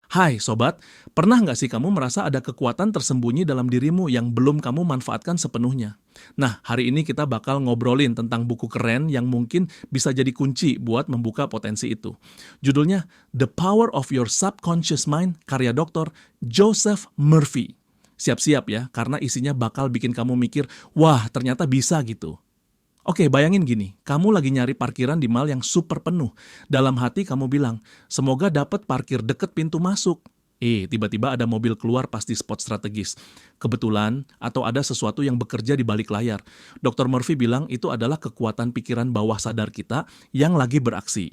Hai sobat, pernah nggak sih kamu merasa ada kekuatan tersembunyi dalam dirimu yang belum kamu manfaatkan sepenuhnya? Nah, hari ini kita bakal ngobrolin tentang buku keren yang mungkin bisa jadi kunci buat membuka potensi itu. Judulnya The Power of Your Subconscious Mind, karya Dr. Joseph Murphy. Siap-siap ya, karena isinya bakal bikin kamu mikir, wah ternyata bisa gitu. Oke, bayangin gini, kamu lagi nyari parkiran di mall yang super penuh. Dalam hati kamu bilang, semoga dapat parkir deket pintu masuk. Tiba-tiba ada mobil keluar pas di spot strategis. Kebetulan, atau ada sesuatu yang bekerja di balik layar. Dr. Murphy bilang itu adalah kekuatan pikiran bawah sadar kita yang lagi beraksi.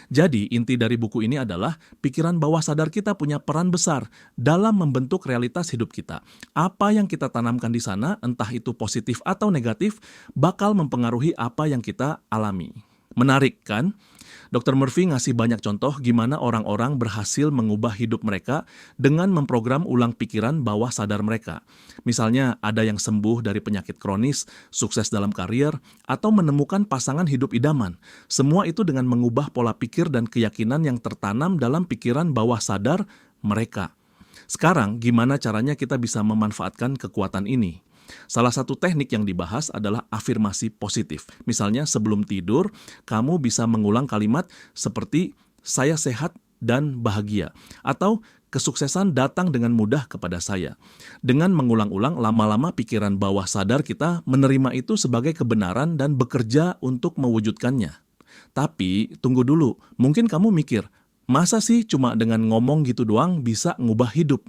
Jadi, inti dari buku ini adalah pikiran bawah sadar kita punya peran besar dalam membentuk realitas hidup kita. Apa yang kita tanamkan di sana, entah itu positif atau negatif, bakal mempengaruhi apa yang kita alami. Menarik kan? Dr. Murphy ngasih banyak contoh gimana orang-orang berhasil mengubah hidup mereka dengan memprogram ulang pikiran bawah sadar mereka. Misalnya ada yang sembuh dari penyakit kronis, sukses dalam karier, atau menemukan pasangan hidup idaman. Semua itu dengan mengubah pola pikir dan keyakinan yang tertanam dalam pikiran bawah sadar mereka. Sekarang, gimana caranya kita bisa memanfaatkan kekuatan ini? Salah satu teknik yang dibahas adalah afirmasi positif. Misalnya sebelum tidur, kamu bisa mengulang kalimat seperti saya sehat dan bahagia, atau kesuksesan datang dengan mudah kepada saya. Dengan mengulang-ulang, lama-lama pikiran bawah sadar kita menerima itu sebagai kebenaran dan bekerja untuk mewujudkannya. Tapi tunggu dulu, mungkin kamu mikir, masa sih cuma dengan ngomong gitu doang bisa ngubah hidup?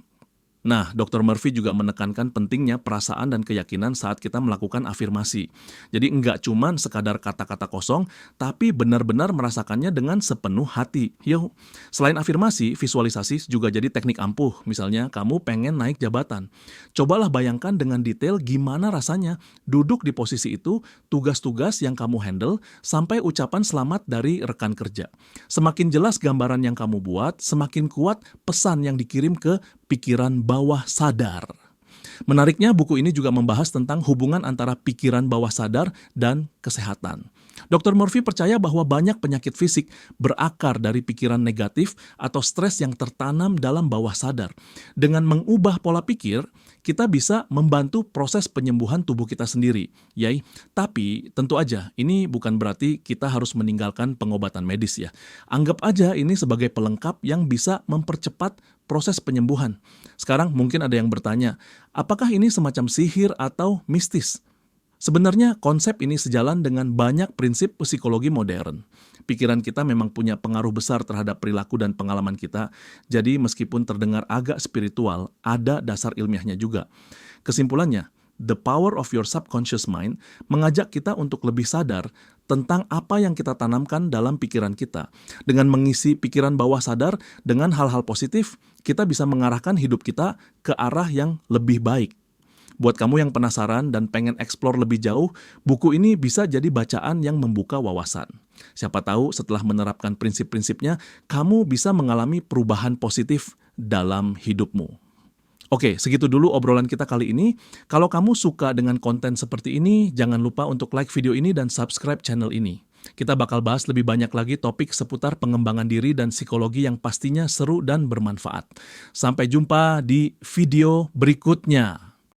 Nah, Dr. Murphy juga menekankan pentingnya perasaan dan keyakinan saat kita melakukan afirmasi. Jadi enggak cuman sekadar kata-kata kosong, tapi benar-benar merasakannya dengan sepenuh hati. Yuk, selain afirmasi, visualisasi juga jadi teknik ampuh. Misalnya, kamu pengen naik jabatan. Cobalah bayangkan dengan detail gimana rasanya duduk di posisi itu, tugas-tugas yang kamu handle, sampai ucapan selamat dari rekan kerja. Semakin jelas gambaran yang kamu buat, semakin kuat pesan yang dikirim ke pikiran bawah sadar. Menariknya, buku ini juga membahas tentang hubungan antara pikiran bawah sadar dan kesehatan. Dr. Murphy percaya bahwa banyak penyakit fisik berakar dari pikiran negatif atau stres yang tertanam dalam bawah sadar. Dengan mengubah pola pikir, kita bisa membantu proses penyembuhan tubuh kita sendiri. Yai, tapi tentu aja ini bukan berarti kita harus meninggalkan pengobatan medis ya. Anggap aja ini sebagai pelengkap yang bisa mempercepat proses penyembuhan. Sekarang mungkin ada yang bertanya, apakah ini semacam sihir atau mistis? Sebenarnya konsep ini sejalan dengan banyak prinsip psikologi modern. Pikiran kita memang punya pengaruh besar terhadap perilaku dan pengalaman kita, jadi meskipun terdengar agak spiritual, ada dasar ilmiahnya juga. Kesimpulannya, The Power of Your Subconscious Mind mengajak kita untuk lebih sadar tentang apa yang kita tanamkan dalam pikiran kita. Dengan mengisi pikiran bawah sadar dengan hal-hal positif, kita bisa mengarahkan hidup kita ke arah yang lebih baik. Buat kamu yang penasaran dan pengen eksplor lebih jauh, buku ini bisa jadi bacaan yang membuka wawasan. Siapa tahu setelah menerapkan prinsip-prinsipnya, kamu bisa mengalami perubahan positif dalam hidupmu. Oke, segitu dulu obrolan kita kali ini. Kalau kamu suka dengan konten seperti ini, jangan lupa untuk like video ini dan subscribe channel ini. Kita bakal bahas lebih banyak lagi topik seputar pengembangan diri dan psikologi yang pastinya seru dan bermanfaat. Sampai jumpa di video berikutnya.